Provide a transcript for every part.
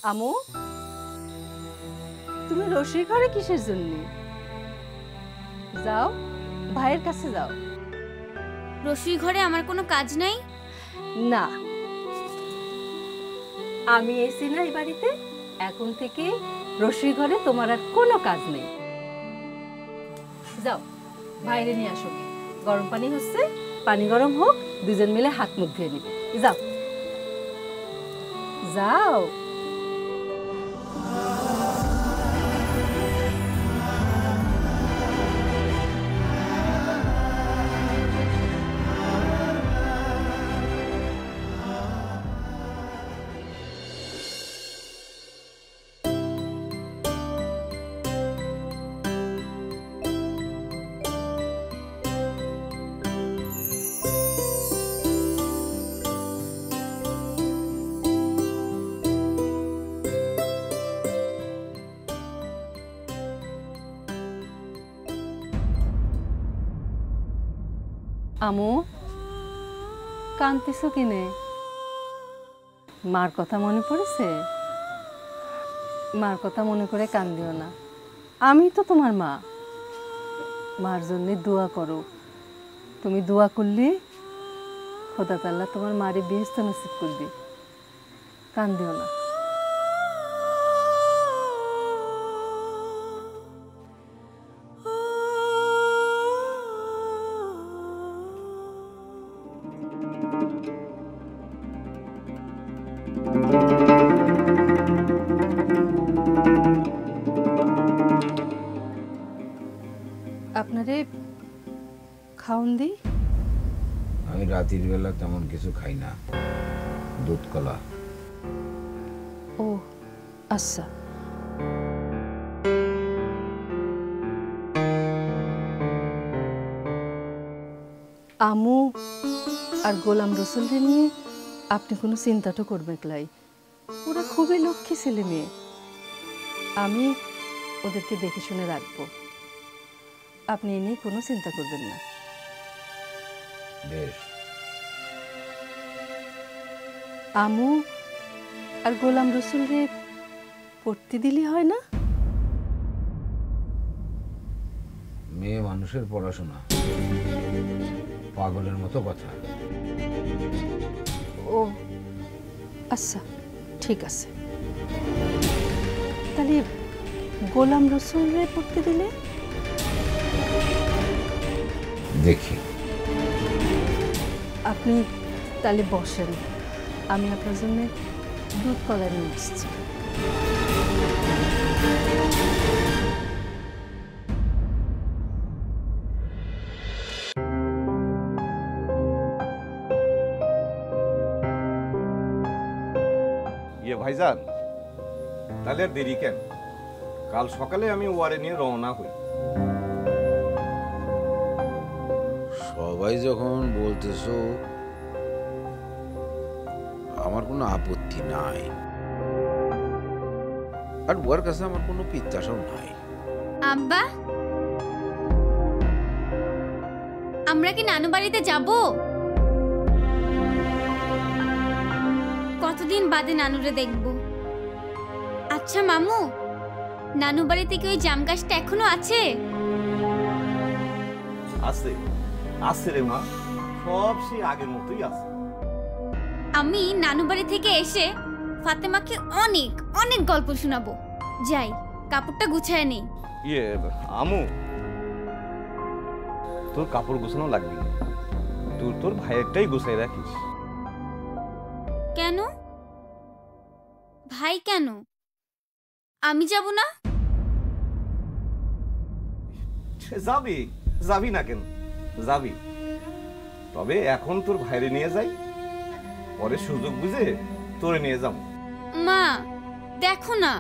আমু, তুমি রসির ঘরে কিসের জন্য? যাও, ভাইয়ের কাছে যাও। রসির ঘরে আমার কোনো কাজ নাই? না, আমি এসি না এই বাড়িতে। এখন থেকে রসির ঘরে তোমার আর কোনো কাজ নেই। যাও, বাইরে নিয়ে আসো। গরম পানি হচ্ছে, পানি গরম হোক, দুজন মিলে হাত মুখ ধুয়ে নিবে। যাও যাও। আমু, কাঁদতেছ কিনে? মার কথা মনে পড়েছে? মার কথা মনে করে কান্দিও না। আমি তো তোমার মা। মার জন্য দোয়া করো। তুমি দোয়া করলে খোদা তাআলা তোমার মারে বেহেশত নসিব করবে। কান্দিও না। আপনারে খাওন দি? আমি রাতের বেলা তেমন কিছু খাই না, দুধ কলা। ও আচ্ছা। আমু আর গোলাম রসুলকে নিয়ে আপনি কোনো চিন্তাটা করবেন লাই। ওরা খুবই লক্ষ্মী ছেলে মেয়ে। আমি ওদেরকে দেখে শুনে রাখবো। আপনি এ নিয়ে কোনো চিন্তা করবেন না। বেশ। আমু আর গোলাম রসুলকে পড়তে দিলে হয় না? মেয়ে মানুষের পড়াশোনা পাগলের মতো কথা। ও আচ্ছা, ঠিক আছে। তাহলে গোলাম রসুলরে পড়তে দিলে? দেখি। আপনি তাহলে বসেন, আমি আপনার জন্য দুধ কলা নিয়ে আসছি। ভাইজান, তাহলে আর দেরি কেন? কাল সকালে আমি ওয়ারে নিয়ে রওনা হই। সবাই যখন বলতেছো, আমার কোনো আপত্তি নাই, আর ওর কাছে আমার কোনো পিত্তাশাও নাই। আব্বা, আমরা কি নানু বাড়িতে যাব? কতদিন বাদে নানুরে দেখব। আচ্ছা মামু, নানু বাড়িতে কি ওই জাম গাছটা এখনো আছে? আছে, আছে রে মা, সব সেই আগের মতোই আছে। আমি নানু বাড়ি থেকে এসে ফাতেমাকে অনেক অনেক গল্প শোনাবো। যাই, কাপড়টা গুছায় নেই। আমু, তোর কাপড় গোছানো লাগবে না, তুই তোর ভাইয়েরটাই গোছাই রাখিস। কেন ভাই? কেন আমি যাব না? যাবি, যাবি না কেন? যাবি, তবে এখন তোর ভাইরে নিয়ে যাই, পরে সুযোগ বুঝে তোরে নিয়ে যাব। মা দেখো না,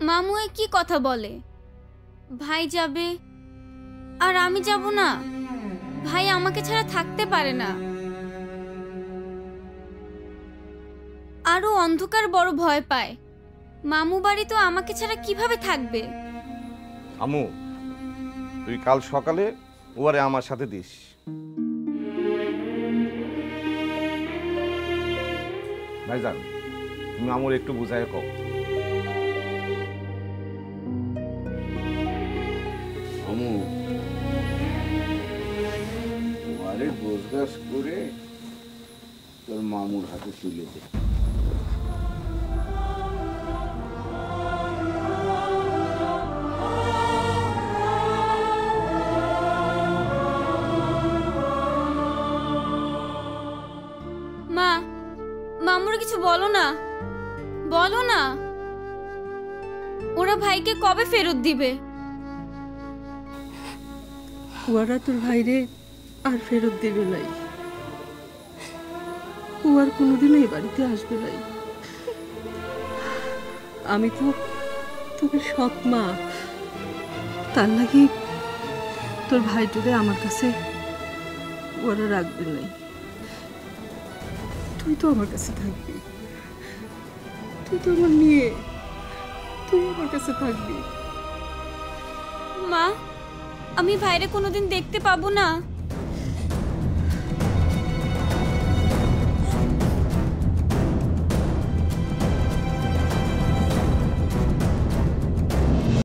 মামু কি কথা বলে। ভাই যাবে আর আমি যাব না। ভাই আমাকে ছাড়া থাকতে পারে না। আরো অন্ধকার বড় ভয় পায়। মামু বাড়ি তো আমাকে ছাড়া কিভাবে থাকবে? আমু, তুই কাল সকালে ওরে আমার সাথে দিস। ভাইজান, তুমি আমুর একটু বুঝায় কও। মামু ওয়ারে গোছগাছ করে তোর মামুর হাতে তুলে দে। মা, মামুর কিছু বলো না, বলো না। ওরা ভাইকে কবে ফেরত দিবে? ওরা তোর ভাইরে আর ফেরত দেবে নাই, ও আর কোনোদিনও এই বাড়িতে আসবে নাই। আমি তো তোকে সৎ মা, তার লাগি তোর ভাইটারে আমার কাছে ওরা রাখবে নাই। তুই তো আমার কাছে থাকবি, তুই তো আমার মেয়ে, তুই আমার কাছে থাকবি। মা, আমি ভাইরে কোনোদিন দেখতে পাবো না?